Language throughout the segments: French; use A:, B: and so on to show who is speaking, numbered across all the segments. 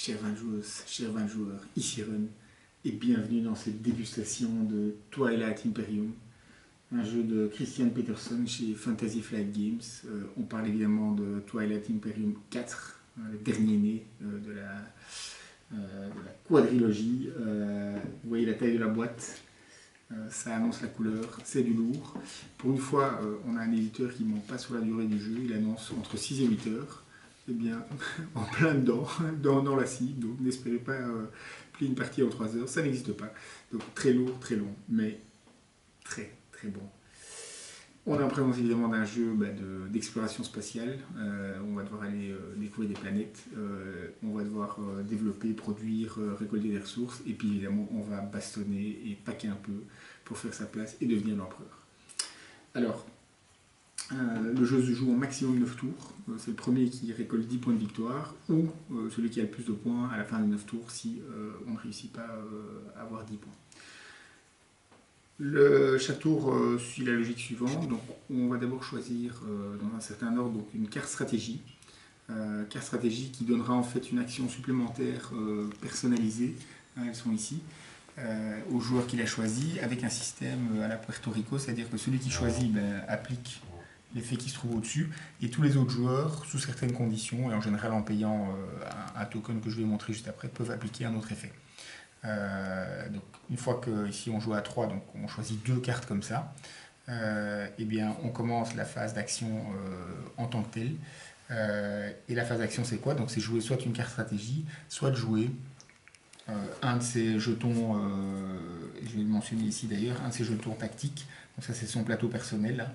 A: Chères vins joueuses, chers vins joueurs, ici Ren, et bienvenue dans cette dégustation de Twilight Imperium, un jeu de Christian Peterson chez Fantasy Flight Games. On parle évidemment de Twilight Imperium 4, le dernier né de la quadrilogie. Vous voyez la taille de la boîte, ça annonce la couleur, c'est du lourd. Pour une fois, on a un éditeur qui ne ment pas sur la durée du jeu, il annonce entre 6 et 8 heures. Eh bien, en plein dedans, dans la cible, donc n'espérez pas plier une partie en 3 heures, ça n'existe pas. Donc très lourd, très long, mais très très bon. On est en présence évidemment d'un jeu d'exploration spatiale. On va devoir aller découvrir des planètes, on va devoir développer, produire, récolter des ressources, et puis évidemment on va bastonner et paquer un peu pour faire sa place et devenir l'empereur. Alors, le jeu se joue en maximum 9 tours. C'est le premier qui récolte 10 points de victoire, ou celui qui a le plus de points à la fin des 9 tours si on ne réussit pas à avoir 10 points. Chaque tour suit la logique suivante. Donc, on va d'abord choisir dans un certain ordre donc une carte stratégie. Carte stratégie qui donnera en fait une action supplémentaire personnalisée. Elles sont ici. Au joueur qui l'a choisi, avec un système à la Puerto Rico, c'est-à-dire que celui qui choisit applique l'effet qui se trouve au-dessus, et tous les autres joueurs, sous certaines conditions, et en général en payant un token que je vais montrer juste après, peuvent appliquer un autre effet. Donc, une fois que ici on joue à 3, donc on choisit 2 cartes comme ça, et bien on commence la phase d'action en tant que telle. Et la phase d'action c'est quoi? Donc c'est jouer soit une carte stratégie, soit de jouer un de ces jetons, je vais le mentionner ici d'ailleurs, un de ces jetons tactiques. Donc ça c'est son plateau personnel.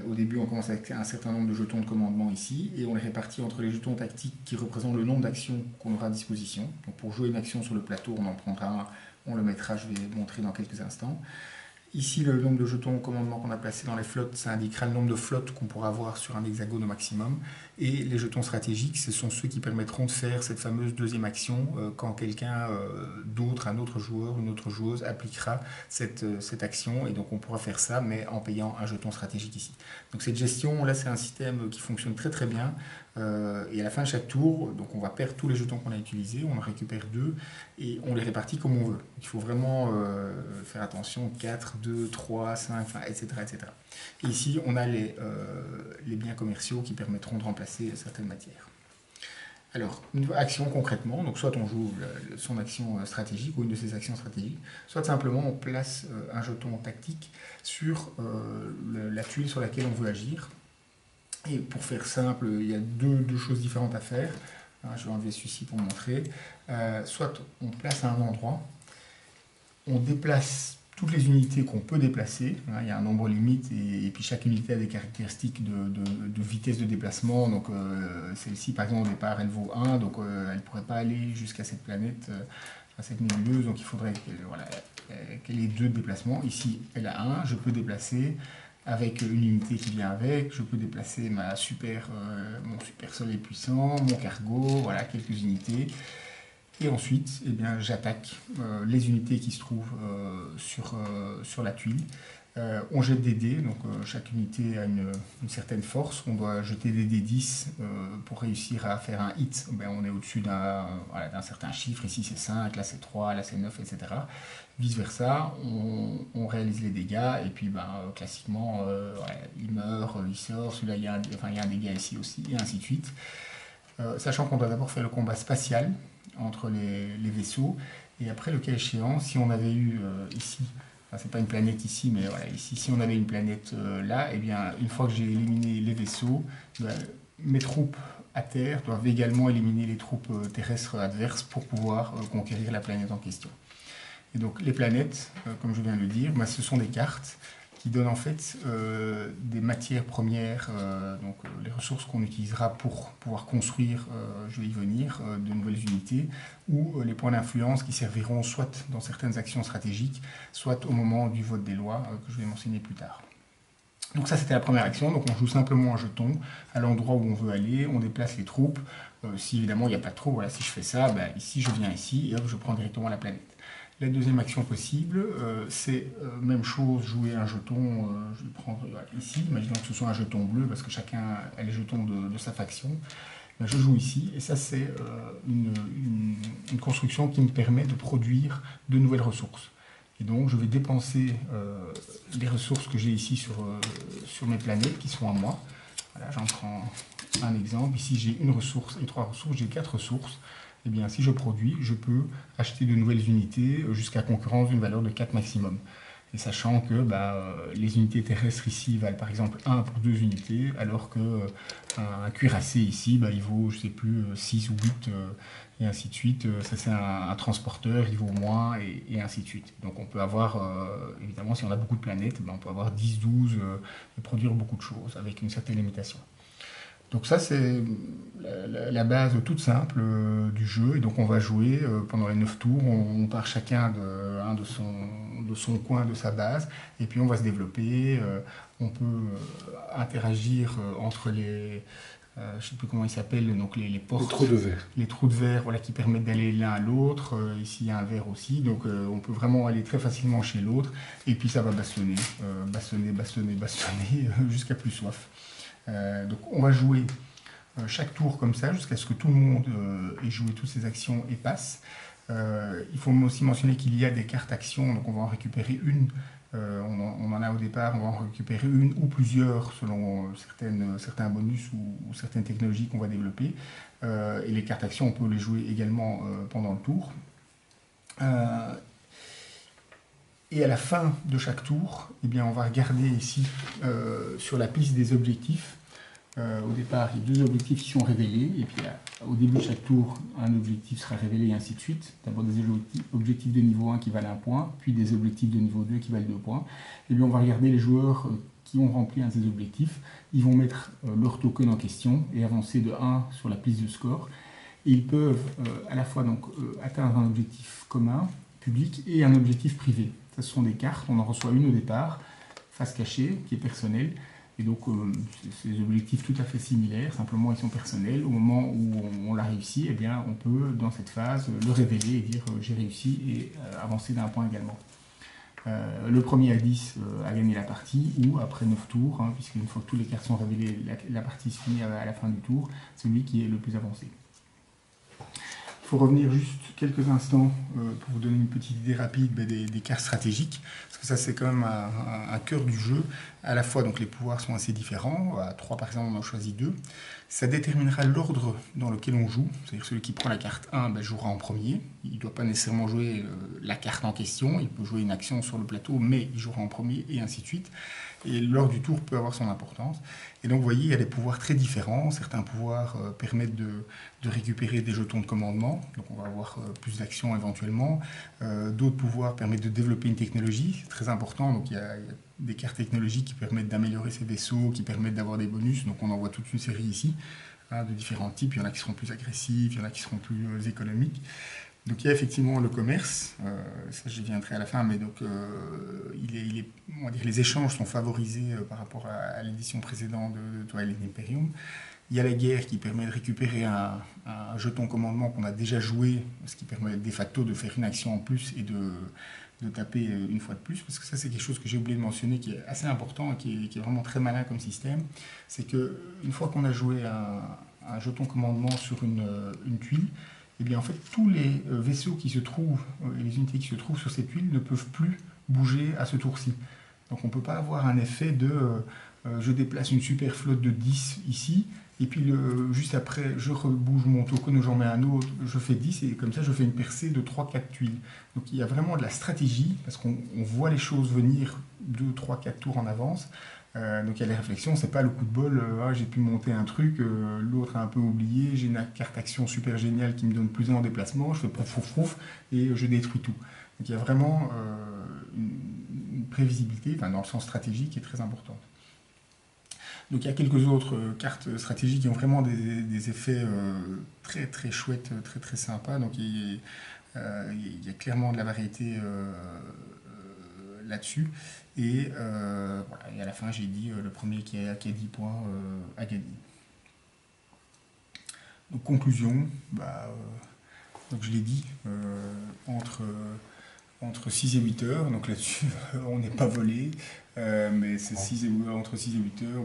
A: Au début on commence avec un certain nombre de jetons de commandement ici, et on les répartit entre les jetons tactiques qui représentent le nombre d'actions qu'on aura à disposition. Donc pour jouer une action sur le plateau, on en prendra un, on le mettra, je vais montrer dans quelques instants. Ici, le nombre de jetons au commandement qu'on a placé dans les flottes, ça indiquera le nombre de flottes qu'on pourra avoir sur un hexagone au maximum. Et les jetons stratégiques, ce sont ceux qui permettront de faire cette fameuse deuxième action quand quelqu'un d'autre, un autre joueur, une autre joueuse appliquera cette action. Et donc on pourra faire ça, mais en payant un jeton stratégique ici. Donc cette gestion, là, c'est un système qui fonctionne très très bien. Et à la fin de chaque tour, donc on va perdre tous les jetons qu'on a utilisés, on en récupère 2 et on les répartit comme on veut. Il faut vraiment faire attention, 4, 2, 3, 5, etc., etc. Et ici, on a les biens commerciaux qui permettront de remplacer certaines matières. Alors, une action concrètement, donc soit on joue son action stratégique ou une de ses actions stratégiques, soit simplement on place un jeton tactique sur la tuile sur laquelle on veut agir. Et pour faire simple, il y a deux choses différentes à faire. Je vais enlever celui-ci pour montrer. Soit on place à un endroit, on déplace toutes les unités qu'on peut déplacer. Il y a un nombre limite et puis chaque unité a des caractéristiques de vitesse de déplacement. Donc celle-ci, par exemple, au départ, elle vaut 1, donc elle ne pourrait pas aller jusqu'à cette planète, à cette nébuleuse. Donc il faudrait qu'elle ait 2 déplacements. Ici, elle a 1, je peux déplacer avec une unité qui vient avec, je peux déplacer mon super soleil puissant, mon cargo, voilà, quelques unités. Et ensuite, eh bien, j'attaque les unités qui se trouvent sur la tuile. On jette des dés, donc chaque unité a une certaine force. On doit jeter des dés 10 pour réussir à faire un hit. On est au-dessus d'un certain chiffre. Ici c'est 5, là c'est 3, là c'est 9, etc. Vice versa, on réalise les dégâts et puis classiquement il meurt, il sort, celui-là il y a un dégât ici aussi, et ainsi de suite. Sachant qu'on doit d'abord faire le combat spatial entre les vaisseaux, et après, le cas échéant, si on avait eu ici, c'est pas une planète ici, mais voilà, ici, si on avait une planète là, et bien, une fois que j'ai éliminé les vaisseaux, mes troupes à terre doivent également éliminer les troupes terrestres adverses pour pouvoir conquérir la planète en question. Et donc, les planètes, comme je viens de le dire, ce sont des cartes qui donnent en fait des matières premières, donc les ressources qu'on utilisera pour pouvoir construire, je vais y venir, de nouvelles unités, ou les points d'influence qui serviront soit dans certaines actions stratégiques, soit au moment du vote des lois, que je vais mentionner plus tard. Donc ça c'était la première action, donc on joue simplement un jeton à l'endroit où on veut aller, on déplace les troupes, si évidemment il n'y a pas de troupes, voilà, si je fais ça, ici je viens ici et hop, je prends directement la planète. La deuxième action possible, c'est même chose, jouer un jeton, je vais le prendre ici, imaginons que ce soit un jeton bleu, parce que chacun a les jetons de sa faction. Je joue ici, et ça c'est une construction qui me permet de produire de nouvelles ressources. Et donc je vais dépenser les ressources que j'ai ici sur mes planètes qui sont à moi. Voilà, j'en prends un exemple. Ici j'ai une ressource et 3 ressources, j'ai 4 ressources. Eh bien, si je produis, je peux acheter de nouvelles unités jusqu'à concurrence d'une valeur de 4 maximum. Et sachant que les unités terrestres ici valent par exemple 1 pour 2 unités, alors qu'un cuirassé ici, il vaut, je ne sais plus, 6 ou 8, et ainsi de suite. Ça c'est un transporteur, il vaut moins, et ainsi de suite. Donc on peut avoir, évidemment, si on a beaucoup de planètes, on peut avoir 10, 12, et produire beaucoup de choses avec une certaine limitation. Donc ça c'est la base toute simple du jeu, et donc on va jouer pendant les 9 tours, on part chacun de son coin, de sa base, et puis on va se développer, on peut interagir entre les, je ne sais plus comment ils s'appellent, donc les portes.
B: Les trous de verre.
A: Les trous de verre, voilà, qui permettent d'aller l'un à l'autre, ici il y a un verre aussi, donc on peut vraiment aller très facilement chez l'autre, et puis ça va bastonner, jusqu'à plus soif. Donc on va jouer chaque tour comme ça jusqu'à ce que tout le monde ait joué toutes ses actions et passe. Il faut aussi mentionner qu'il y a des cartes actions, donc on va en récupérer une. On en a au départ, on va en récupérer une ou plusieurs selon certains bonus ou certaines technologies qu'on va développer. Et les cartes actions, on peut les jouer également pendant le tour. Et à la fin de chaque tour, eh bien, on va regarder ici sur la piste des objectifs. Au départ, il y a 2 objectifs qui sont révélés, et puis au début de chaque tour, un objectif sera révélé et ainsi de suite. D'abord des objectifs de niveau 1 qui valent 1 point, puis des objectifs de niveau 2 qui valent 2 points. Et bien on va regarder les joueurs qui ont rempli un de ces objectifs. Ils vont mettre leur token en question et avancer de 1 sur la piste de score. Et ils peuvent à la fois atteindre un objectif commun, public, et un objectif privé. Ce sont des cartes, on en reçoit une au départ, face cachée, qui est personnelle. Et donc, c'est des objectifs tout à fait similaires, simplement ils sont personnels. Au moment où on l'a réussi, eh bien, on peut, dans cette phase, le révéler et dire j'ai réussi et avancer d'un point également. Le premier à 10 a gagné la partie, ou après 9 tours, puisqu'une fois que toutes les cartes sont révélées, la partie se finit à la fin du tour, celui qui est le plus avancé. Il faut revenir juste quelques instants pour vous donner une petite idée rapide des cartes stratégiques, parce que ça c'est quand même un cœur du jeu. À la fois donc les pouvoirs sont assez différents, à 3 par exemple on en choisit 2. Ça déterminera l'ordre dans lequel on joue, c'est-à-dire celui qui prend la carte 1 jouera en premier. Il ne doit pas nécessairement jouer la carte en question, il peut jouer une action sur le plateau, mais il jouera en premier et ainsi de suite. Et l'ordre du tour peut avoir son importance. Et donc vous voyez, il y a des pouvoirs très différents. Certains pouvoirs permettent de récupérer des jetons de commandement, donc on va avoir plus d'actions éventuellement. D'autres pouvoirs permettent de développer une technologie, c'est très important. Donc il y a des cartes technologiques qui permettent d'améliorer ses vaisseaux, qui permettent d'avoir des bonus. Donc on en voit toute une série ici, de différents types. Il y en a qui seront plus agressifs, il y en a qui seront plus économiques. Donc il y a effectivement le commerce, ça j'y viendrai à la fin, mais donc on va dire, les échanges sont favorisés par rapport à l'édition précédente de Twilight Imperium. Il y a la guerre qui permet de récupérer un jeton commandement qu'on a déjà joué, ce qui permet de facto de faire une action en plus et de taper une fois de plus, parce que ça c'est quelque chose que j'ai oublié de mentionner qui est assez important et qui est vraiment très malin comme système. C'est qu'une fois qu'on a joué un jeton commandement sur une tuile, et bien en fait tous les vaisseaux qui se trouvent et les unités qui se trouvent sur cette tuile ne peuvent plus bouger à ce tour-ci. Donc on ne peut pas avoir un effet de je déplace une super flotte de 10 ici, et puis juste après je rebouge mon token, j'en mets un autre, je fais 10, et comme ça je fais une percée de 3-4 tuiles. Donc il y a vraiment de la stratégie, parce qu'on voit les choses venir 2, 3, 4 tours en avance. Donc il y a les réflexions, c'est pas le coup de bol, j'ai pu monter un truc, l'autre a un peu oublié, j'ai une carte action super géniale qui me donne plus 1 en déplacement, je fais pouf pouf pouf et je détruis tout. Donc il y a vraiment une prévisibilité, dans le sens stratégique, qui est très importante. Donc il y a quelques autres cartes stratégiques qui ont vraiment des effets très très chouettes, très très sympas. Donc il y a clairement de la variété là-dessus. Et, voilà, et à la fin, j'ai dit le premier qui a 10 points a gagné. Donc conclusion, donc je l'ai dit, entre 6 et 8 heures, donc là-dessus on n'est pas volé, mais c'est entre 6 et 8 heures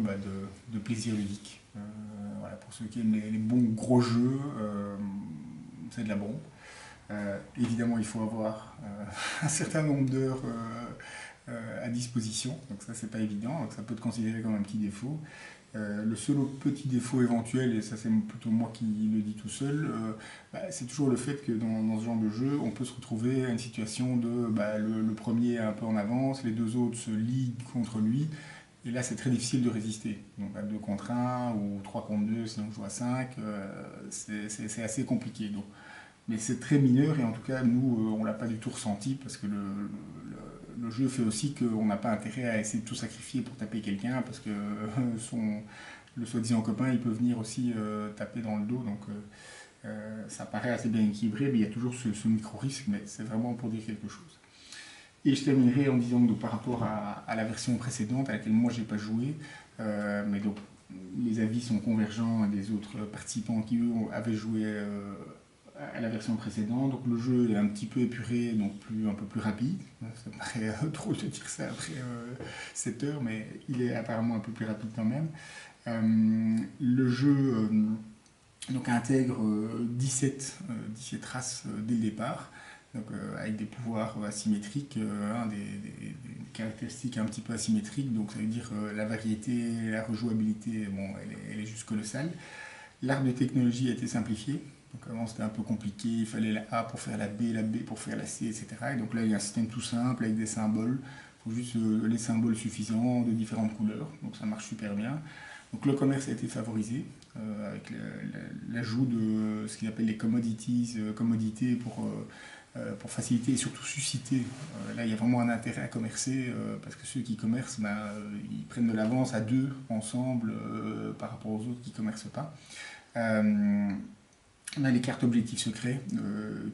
A: de plaisir ludique. Voilà, pour ceux qui aiment les bons gros jeux, c'est de la bombe. Évidemment, il faut avoir un certain nombre d'heures à disposition, donc ça c'est pas évident, donc ça peut être considéré comme un petit défaut. Le seul autre petit défaut éventuel, et ça c'est plutôt moi qui le dis tout seul, c'est toujours le fait que dans ce genre de jeu, on peut se retrouver à une situation de le premier est un peu en avance, les deux autres se liguent contre lui, et là c'est très difficile de résister. Donc à 2 contre 1 ou 3 contre 2 si on joue à 5, c'est assez compliqué. Donc, mais c'est très mineur et en tout cas nous on l'a pas du tout ressenti parce que le jeu fait aussi qu'on n'a pas intérêt à essayer de tout sacrifier pour taper quelqu'un parce que le soi-disant copain il peut venir aussi taper dans le dos, donc ça paraît assez bien équilibré, mais il y a toujours ce micro-risque, mais c'est vraiment pour dire quelque chose. Et je terminerai en disant que par rapport à la version précédente à laquelle moi j'ai pas joué, mais donc les avis sont convergents des autres participants qui eux avaient joué à la version précédente. Donc le jeu est un petit peu épuré, donc un peu plus rapide. Ça paraît drôle de dire ça après 7 heures, mais il est apparemment un peu plus rapide quand même. Le jeu donc intègre 17 races dès le départ, donc, avec des pouvoirs asymétriques, des caractéristiques un petit peu asymétriques, donc ça veut dire la variété, la rejouabilité, bon, elle est juste colossale. L'arbre de technologie a été simplifié. Donc avant c'était un peu compliqué, il fallait la A pour faire la B pour faire la C, etc. Et donc là il y a un système tout simple avec des symboles. Il faut juste les symboles suffisants de différentes couleurs. Donc ça marche super bien. Donc le commerce a été favorisé avec l'ajout de ce qu'ils appellent les commodities, commodités pour faciliter et surtout susciter. Là il y a vraiment un intérêt à commercer parce que ceux qui commercent, ils prennent de l'avance à deux ensemble par rapport aux autres qui ne commercent pas. On a les cartes objectifs secrets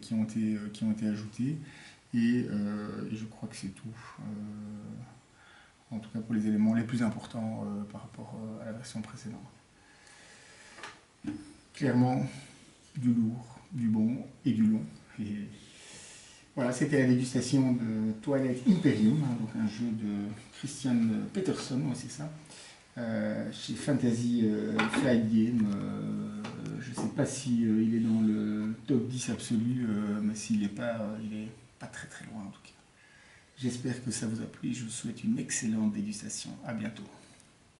A: qui ont été ajoutées et je crois que c'est tout. En tout cas pour les éléments les plus importants par rapport à la version précédente. Clairement, du lourd, du bon et du long. Et voilà, c'était la dégustation de Twilight Imperium, donc un jeu de Christian Peterson, ouais, c'est ça. Chez Fantasy Flight Game, je ne sais pas si il est dans le top 10 absolu, mais s'il n'est pas, il est pas très très loin en tout cas. J'espère que ça vous a plu et je vous souhaite une excellente dégustation. À bientôt.